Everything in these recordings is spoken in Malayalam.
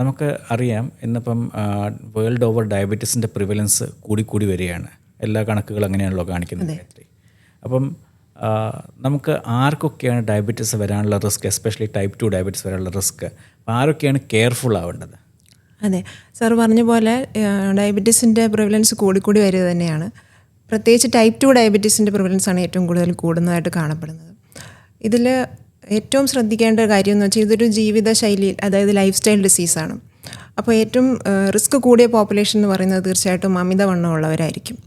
നമുക്ക് അറിയാം ഇന്നിപ്പം വേൾഡ് ഓവർ ഡയബറ്റീസിൻ്റെ പ്രിവലൻസ് കൂടി വരികയാണ്. എല്ലാ കണക്കുകളും അങ്ങനെയാണല്ലോ കാണിക്കുന്നത്. അപ്പം നമുക്ക് ആർക്കൊക്കെയാണ് ഡയബറ്റീസ് വരാനുള്ള റിസ്ക്, എസ്പെഷ്യലി ടൈപ്പ് 2 ഡയബറ്റീസ് വരാനുള്ള റിസ്ക്, അപ്പോൾ ആരൊക്കെയാണ് കെയർഫുൾ ആവേണ്ടത്? അതെ, സാർ പറഞ്ഞ പോലെ ഡയബറ്റീസിൻ്റെ പ്രിവലൻസ് കൂടി വരിക തന്നെയാണ്. പ്രത്യേകിച്ച് ടൈപ്പ് 2 ഡയബറ്റീസിൻ്റെ പ്രിവലൻസാണ് ഏറ്റവും കൂടുതൽ കൂടുന്നതായിട്ട് കാണപ്പെടുന്നത്. ഇതിൽ ഏറ്റവും ശ്രദ്ധിക്കേണ്ട കാര്യം എന്ന് വെച്ചാൽ ഇതൊരു ജീവിതശൈലി, അതായത് ലൈഫ് സ്റ്റൈൽ ഡിസീസാണ്. അപ്പോൾ ഏറ്റവും റിസ്ക് കൂടിയ പോപ്പുലേഷൻ എന്ന് പറയുന്നത് തീർച്ചയായിട്ടും അമിതവണ്ണമുള്ളവരായിരിക്കും.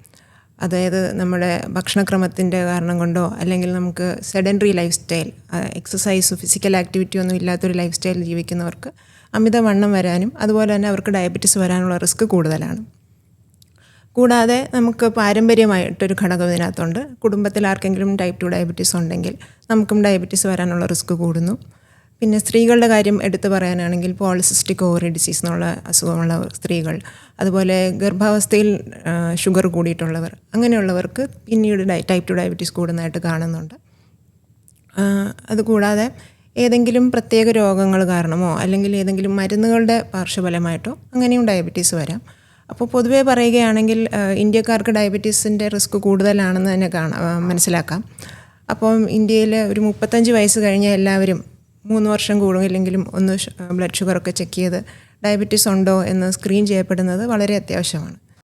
അതായത് നമ്മുടെ ഭക്ഷണക്രമത്തിൻ്റെ കാരണം കൊണ്ടോ അല്ലെങ്കിൽ നമുക്ക് sedentary life style, exercise physical activity ഒന്നും ഇല്ലാത്തൊരു ലൈഫ് സ്റ്റൈൽ ജീവിക്കുന്നവർക്ക് അമിതവണ്ണം വരാനും അതുപോലെ തന്നെ അവർക്ക് ഡയബറ്റീസ് വരാനുള്ള റിസ്ക് കൂടുതലാണ്. കൂടാതെ നമുക്ക് പാരമ്പര്യമായിട്ടൊരു ഘടകം ഇതിനകത്തുണ്ട്. കുടുംബത്തിൽ ആർക്കെങ്കിലും ടൈപ്പ് 2 ഡയബറ്റീസ് ഉണ്ടെങ്കിൽ നമുക്കും ഡയബറ്റീസ് വരാനുള്ള റിസ്ക് കൂടുന്നു. പിന്നെ സ്ത്രീകളുടെ കാര്യം എടുത്തു പറയാനാണെങ്കിൽ പോളിസിസ്റ്റിക് ഓവറി ഡിസീസ് എന്നുള്ള അസുഖമുള്ള സ്ത്രീകൾ, അതുപോലെ ഗർഭാവസ്ഥയിൽ ഷുഗർ കൂടിയിട്ടുള്ളവർ, അങ്ങനെയുള്ളവർക്ക് പിന്നീട് ടൈപ്പ് 2 ഡയബറ്റീസ് കൂടുന്നതായിട്ട് കാണുന്നുണ്ട്. അതുകൂടാതെ ഏതെങ്കിലും പ്രത്യേക രോഗങ്ങൾ കാരണമോ അല്ലെങ്കിൽ ഏതെങ്കിലും മരുന്നുകളുടെ പാർശ്വഫലമായിട്ടോ അങ്ങനെയും ഡയബറ്റീസ് വരാം. അപ്പോൾ പൊതുവേ പറയുകയാണെങ്കിൽ ഇന്ത്യക്കാർക്ക് ഡയബറ്റീസിൻ്റെ റിസ്ക് കൂടുതലാണെന്ന് തന്നെ മനസ്സിലാക്കാം. അപ്പം ഇന്ത്യയിൽ ഒരു 35 വയസ്സ് കഴിഞ്ഞ എല്ലാവരും 3 വർഷം കൂടുമില്ലെങ്കിലും ഒന്ന് ബ്ലഡ് ഷുഗറൊക്കെ ചെക്ക് ചെയ്ത് ഡയബറ്റീസ് ഉണ്ടോ എന്ന് സ്ക്രീൻ ചെയ്യപ്പെടുന്നത് വളരെ അത്യാവശ്യമാണ്.